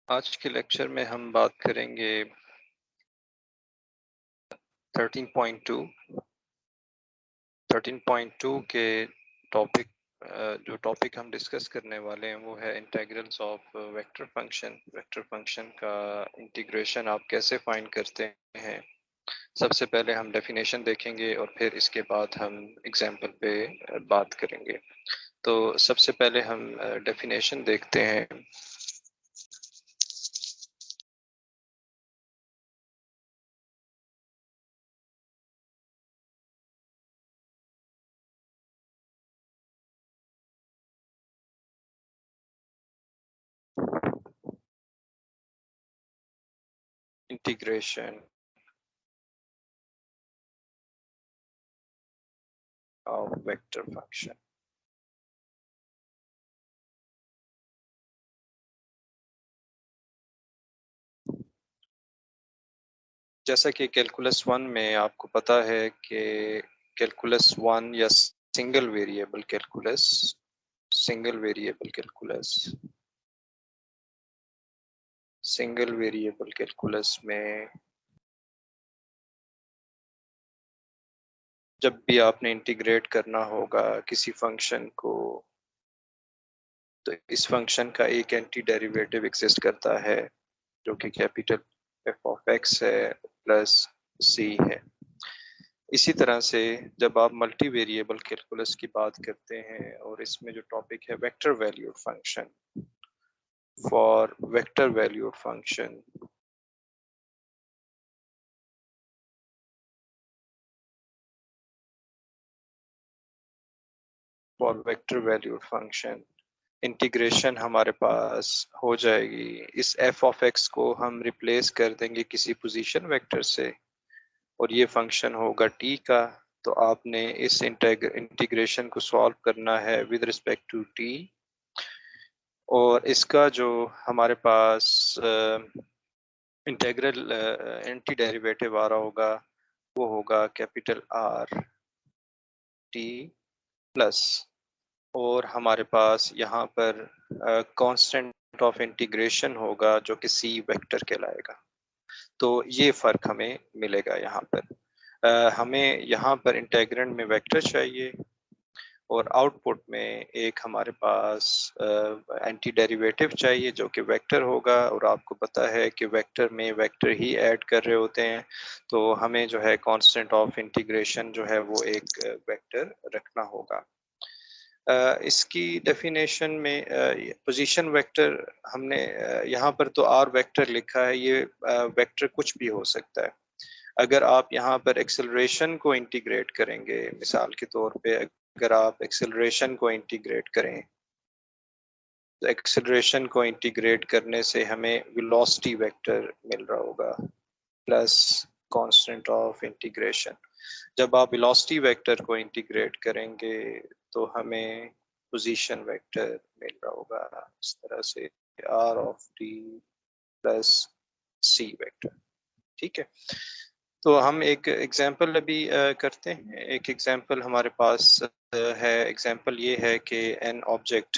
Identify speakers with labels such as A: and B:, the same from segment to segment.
A: आज के लेक्चर में हम बात करेंगे 13.2 के टॉपिक जो टॉपिक हम डिस्कस करने वाले हैं वो है integrals of vector function. Vector function का इंटीग्रेशन आप कैसे फाइंड करते हैं। सबसे पहले हम डेफिनेशन देखेंगे और फिर इसके बाद हम एग्जांपल पे बात करेंगे। तो सबसे पहले हम डेफिनेशन देखते हैं। Integration of vector function. जैसा कि कैलकुलस 1 में आपको पता है कि कैलकुलस 1 या single variable calculus single variable calculus में जब भी आपने इंटीग्रेट करना होगा किसी फंक्शन को, तो इस फंक्शन का एक एंटी डेरिवेटिव एग्जिस्ट करता है जो कि कैपिटल एफ ऑफ एक्स है प्लस सी है। इसी तरह से जब आप मल्टी वेरिएबल कैलकुलस की बात करते हैं और इसमें जो टॉपिक है vector valued function, for vector valued function for vector valued function integration हमारे पास हो जाएगी। इस एफ ऑफ एक्स को हम रिप्लेस कर देंगे किसी पोजीशन वेक्टर से और ये फंक्शन होगा टी का। तो आपने इस इंटीग्रेशन को सॉल्व करना है विद रिस्पेक्ट टू टी और इसका जो हमारे पास इंटेग्रल एंटी डेरिवेटिव आ रहा होगा वो होगा कैपिटल आर टी प्लस, और हमारे पास यहाँ पर कांस्टेंट ऑफ इंटीग्रेशन होगा जो कि सी वेक्टर कहलाएगा। तो ये फर्क हमें मिलेगा यहाँ पर। हमें यहाँ पर इंटेग्रेंड में वेक्टर चाहिए और आउटपुट में एक हमारे पास एंटी डेरिवेटिव चाहिए जो कि वेक्टर होगा, और आपको पता है कि वेक्टर में वेक्टर ही ऐड कर रहे होते हैं, तो हमें जो है कांस्टेंट ऑफ इंटीग्रेशन जो है वो एक वेक्टर रखना होगा। इसकी डेफिनेशन में पोजीशन वेक्टर हमने यहाँ पर तो आर वेक्टर लिखा है, ये वेक्टर कुछ भी हो सकता है। अगर आप यहाँ पर एक्सेलरेशन को इंटीग्रेट करेंगे, मिसाल के तौर पे अगर आप एक्सेलरेशन को इंटीग्रेट करें तो एक्सेलरेशन को इंटीग्रेट करने से हमें वेलोसिटी वेक्टर मिल रहा होगा प्लस कांस्टेंट ऑफ इंटीग्रेशन। जब आप वेलोसिटी वेक्टर को इंटीग्रेट करेंगे तो हमें पोजीशन वेक्टर मिल रहा होगा इस तरह से r of t plus c vector. ठीक है, तो हम एक एग्जांपल अभी करते हैं। एक एग्जांपल हमारे पास है। एग्जांपल ये है कि an object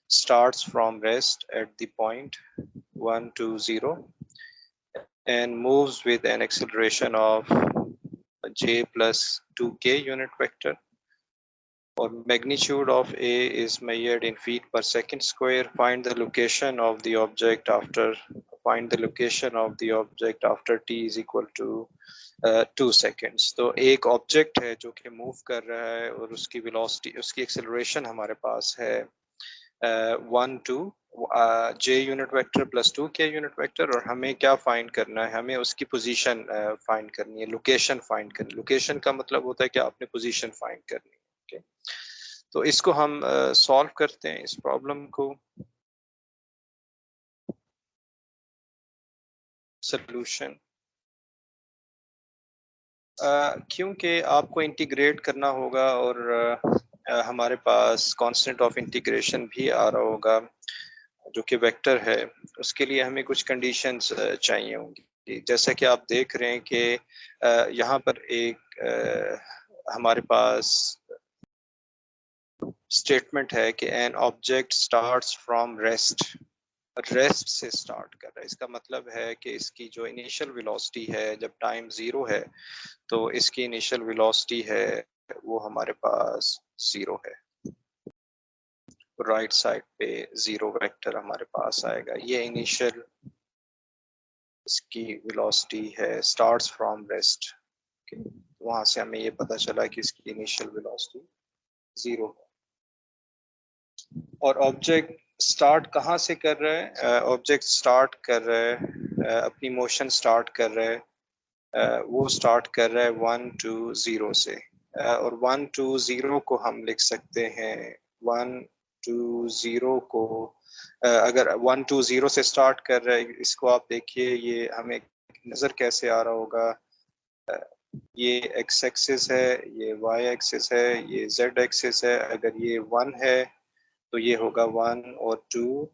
A: starts from rest at the point 1 to 0 and moves with an acceleration of j plus 2k unit vector, or magnitude of a is measured in feet per second square. Find the location of the object after t is equal to 2 seconds। तो एक object है जो कि move कर रहा है और उसकी वेलोसिटी, उसकी एक्सेलरेशन हमारे पास है 1 two j unit vector plus 2k unit vector, और हमें क्या फाइंड करना है, हमें उसकी पोजीशन फाइंड करनी है, लोकेशन फाइंड करनी। लोकेशन का मतलब होता है कि आपने पोजीशन फाइंड करनी है। okay? तो इसको हम सॉल्व करते हैं इस प्रॉब्लम को। सॉल्यूशन, क्योंकि आपको इंटीग्रेट करना होगा और हमारे पास कांस्टेंट ऑफ इंटीग्रेशन भी आ रहा होगा जो कि वेक्टर है, उसके लिए हमें कुछ कंडीशंस चाहिए होंगी। जैसा कि आप देख रहे हैं कि यहाँ पर एक हमारे पास स्टेटमेंट है कि an object starts from rest rest से स्टार्ट कर रहा है। इसका मतलब है कि इसकी जो इनिशियल वेलोसिटी है जब टाइम 0 है तो इसकी इनिशियल वेलोसिटी है वो हमारे पास 0 है। राइट साइड पे 0 वेक्टर हमारे पास आएगा। ये इनिशियल इसकी वेलोसिटी है स्टार्ट्स फ्रॉम रेस्ट। वहां से हमें ये पता चला कि इसकी इनिशियल वेलोसिटी 0 है। और ऑब्जेक्ट स्टार्ट कहाँ से कर रहा है? ऑब्जेक्ट स्टार्ट कर रहा है अपनी मोशन स्टार्ट कर रहा है वो स्टार्ट कर रहा है 1 to 0 से। और 1 to 0 को हम लिख सकते हैं 1 to 0 को अगर 1 to 0 से स्टार्ट कर रहा है इसको आप देखिए ये हमें नज़र कैसे आ रहा होगा। ये एक्स एक्सिस है, ये वाई एक्सिस है, ये जेड एक्सिस है। अगर ये 1 है तो ये होगा 1 और 2।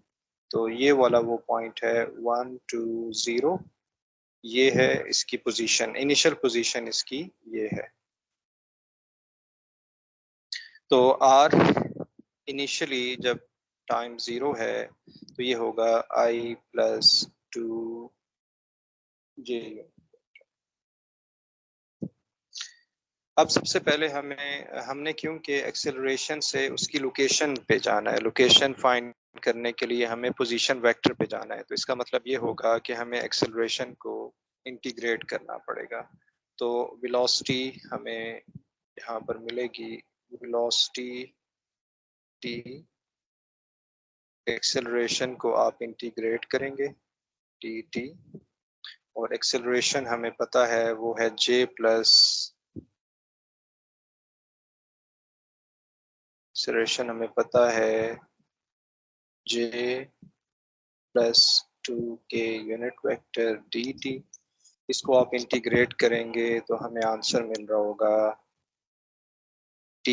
A: तो ये वाला वो पॉइंट है 1 to 0। ये है इसकी पोजीशन, इनिशियल पोजीशन इसकी ये है। तो r इनिशियली जब टाइम 0 है तो ये होगा i प्लस 2j। अब सबसे पहले हमने क्योंकि एक्सेलरेशन से उसकी लोकेशन पे जाना है, लोकेशन फाइंड करने के लिए हमें पोजीशन वेक्टर पे जाना है। तो इसका मतलब ये होगा कि हमें एक्सेलरेशन को इंटीग्रेट करना पड़ेगा। तो वेलोसिटी हमें यहाँ पर मिलेगी, वेलोसिटी t, एक्सेलरेशन को आप इंटीग्रेट करेंगे dt। और एक्सेलरेशन हमें पता है वो है j प्लस, एक्सेलरेशन हमें पता है j plus 2k unit vector dt। इसको आप इंटीग्रेट करेंगे तो हमें आंसर मिल रहा होगा t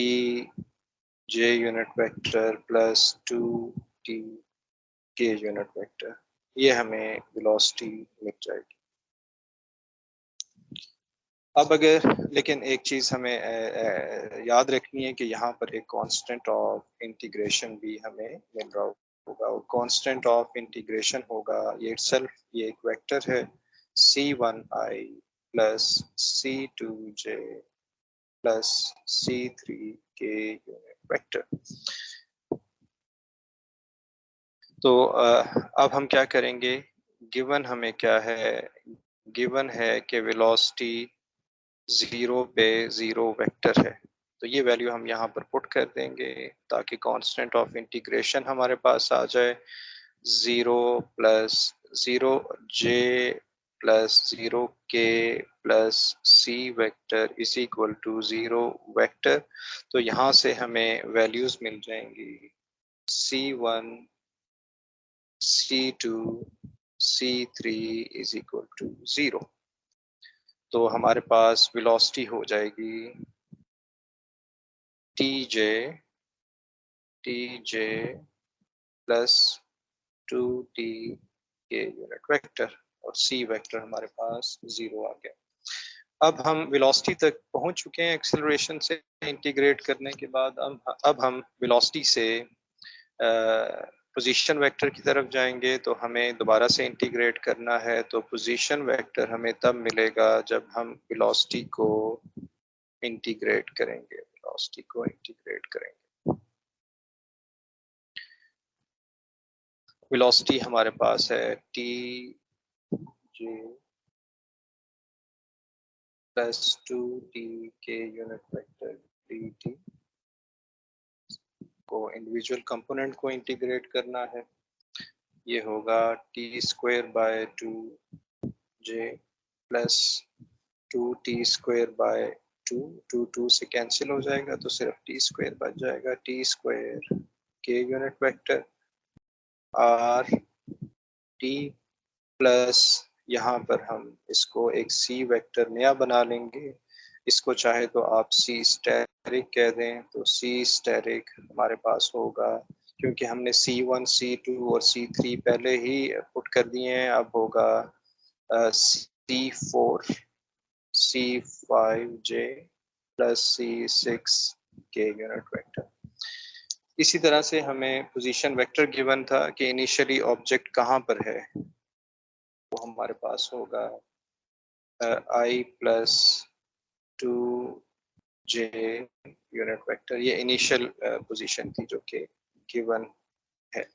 A: j unit vector plus 2t k unit vector. ये हमें वेलोसिटी मिल जाएगी। अब अगर लेकिन एक चीज़ हमें याद रखनी है कि यहाँ पर एक कांस्टेंट ऑफ इंटीग्रेशन भी हमें मिल रहा होगा। और कांस्टेंट ऑफ इंटीग्रेशन होगा ये इटसेल्फ, ये एक वेक्टर है c1i plus c2j plus c3k unit vector. तो अब हम क्या करेंगे, गिवन हमें क्या है, गिवन है कि वेलोसिटी 0 पे 0 वेक्टर है। तो ये वैल्यू हम यहाँ पर पुट कर देंगे ताकि कांस्टेंट ऑफ इंटीग्रेशन हमारे पास आ जाए 0 plus 0j plus 0k plus c vector is equal to 0 vector. तो यहाँ से हमें वैल्यूज मिल जाएंगी c1 c2 c3 is equal to 0। तो हमारे पास वेलोसिटी हो जाएगी tj प्लस 2t के यूनिट वेक्टर और c वेक्टर हमारे पास 0 आ गया। अब हम वेलोसिटी तक पहुंच चुके हैं एक्सेलरेशन से इंटीग्रेट करने के बाद। अब हम वेलोसिटी से पोजीशन वेक्टर की तरफ जाएंगे। तो हमें दोबारा से इंटीग्रेट करना है। तो पोजीशन वेक्टर हमें तब मिलेगा जब हम वेलोसिटी को इंटीग्रेट करेंगे, वेलोसिटी को इंटीग्रेट करेंगे। वेलोसिटी हमारे पास है टी जे प्लस 2t के यूनिट वेक्टर डी टी को इंडिविजुअल कंपोनेंट को इंटीग्रेट करना है। ये होगा T square by 2j plus 2t square by 2 से कैंसिल हो जाएगा तो सिर्फ टी स्क्वायर बच जाएगा। टी स्क्वायर के unit vector R T plus यहाँ पर हम इसको एक सी वेक्टर नया बना लेंगे। इसको चाहे तो आप सी स्टेरिक कह दें। तो सी स्टेरिक हमारे पास होगा क्योंकि हमने C1 C2 और C3 पहले ही पुट कर दिए हैं। अब होगा C4 C5J प्लस C6 के यूनिट वेक्टर। इसी तरह से हमें पोजीशन वेक्टर गिवन था कि इनिशियली ऑब्जेक्ट कहाँ पर है, वो हमारे पास होगा I plus 2j unit vector. ये इनिशियल पोजीशन थी जो कि गिवन है।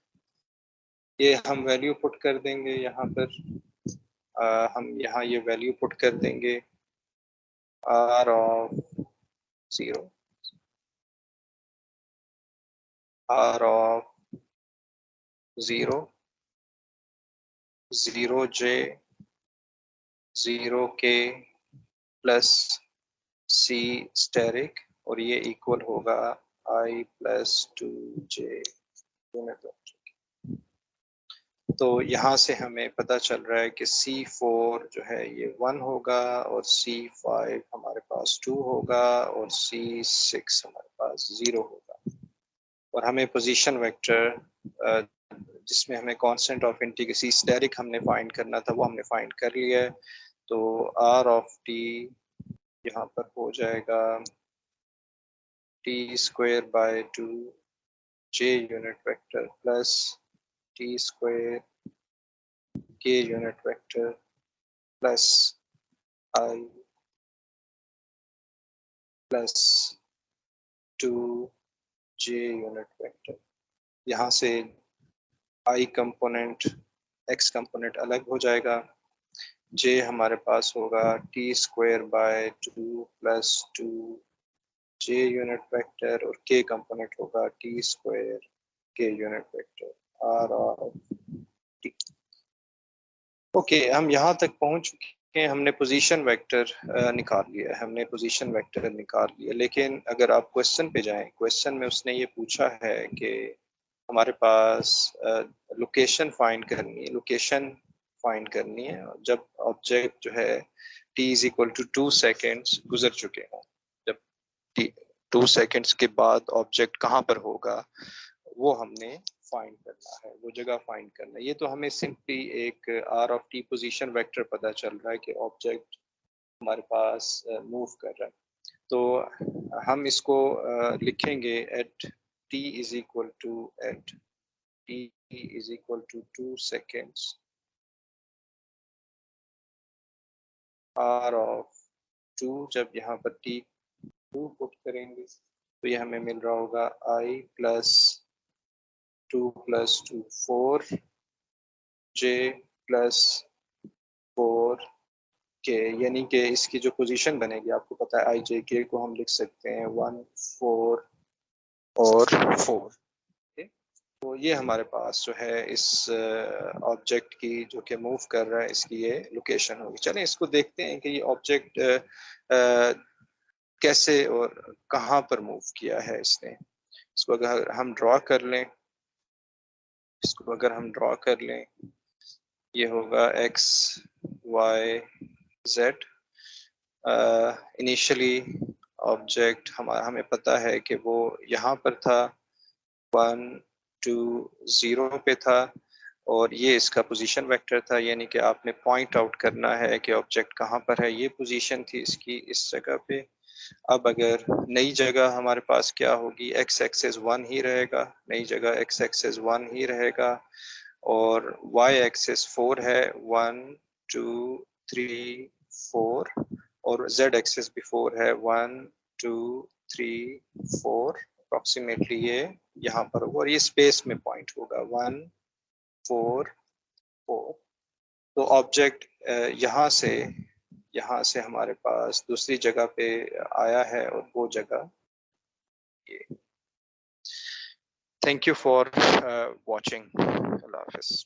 A: ये हम वैल्यू पुट कर देंगे यहाँ पर, हम यहाँ ये वैल्यू पुट कर देंगे r of 0, r of 0, 0j 0k plus c asterisk, और ये इक्वल होगा I plus 2j unit vector. तो यहाँ से हमें पता चल रहा है कि C4 जो है ये 1 होगा, और C5 हमारे पास 2 होगा, और C6 हमारे पास 0 होगा। और हमें पोजीशन वेक्टर जिसमें हमें कांस्टेंट ऑफ इंटीग्रेशन स्टेरिक हमने फाइंड करना था, वो हमने फाइंड कर लिया है। तो R ऑफ t यहाँ पर हो जाएगा t square by 2 j unit vector plus t square k unit vector plus I plus 2j unit vector. यहाँ से I कंपोनेंट x कंपोनेंट अलग हो जाएगा, j हमारे पास होगा t square by 2 plus 2j unit vector, और k कंपोनेंट होगा t square k unit vector r of t। Okay, हम यहाँ तक पहुँच चुके हैं, हमने पोजीशन वेक्टर निकाल लिया है, हमने पोजीशन वेक्टर निकाल लिया। लेकिन अगर आप क्वेश्चन पे जाएं, क्वेश्चन में उसने ये पूछा है कि हमारे पास लोकेशन फाइंड करनी है, लोकेशन फाइंड करनी है जब ऑब्जेक्ट जो है t is equal to 2 seconds गुजर चुके हों। जब t 2 सेकेंड्स के बाद ऑब्जेक्ट कहाँ पर होगा वो हमने फाइंड करना है, वो जगह फाइंड करना है। ये तो हमें सिंपली एक r of t position vector पता चल रहा है कि ऑब्जेक्ट हमारे पास मूव कर रहा है। तो हम इसको लिखेंगे at t is equal to at t is equal to 2 seconds r of 2। जब यहाँ पर t 2 पुट करेंगे तो ये हमें मिल रहा होगा I plus 2 plus 2 4 j plus 4 k, यानी कि इसकी जो पोजीशन बनेगी आपको पता है I j k को हम लिख सकते हैं 1 4 और 4। तो ये हमारे पास जो है इस ऑब्जेक्ट की जो कि मूव कर रहा है इसकी ये लोकेशन होगी। चलें इसको देखते हैं कि ये ऑब्जेक्ट कैसे और कहाँ पर मूव किया है इसने। इसको अगर हम ड्रॉ कर लें, इसको अगर हम ड्रॉ कर लें, ये होगा x y z। Initially object हमें पता है कि वो यहाँ पर था, 1 2 0 पे था, और ये इसका पोजीशन वेक्टर था, यानी कि आपने पॉइंट आउट करना है कि ऑब्जेक्ट कहाँ पर है। ये पोजीशन थी इसकी इस जगह पे। अब अगर नई जगह हमारे पास क्या होगी, x एक्सेस 1 ही रहेगा, नई जगह x एक्सेस 1 ही रहेगा, और y एक्सेस 4 है, 1 2 3 4, और z एक्सेस भी 4 है, 1 2 3 4। अप्रोक्सीमेटली ये यहाँ पर होगा, और ये स्पेस में पॉइंट होगा 1 4 4। तो ऑब्जेक्ट यहाँ से हमारे पास दूसरी जगह पे आया है, और वो जगह ये। Thank you for watching. अल्लाह हाफिज़।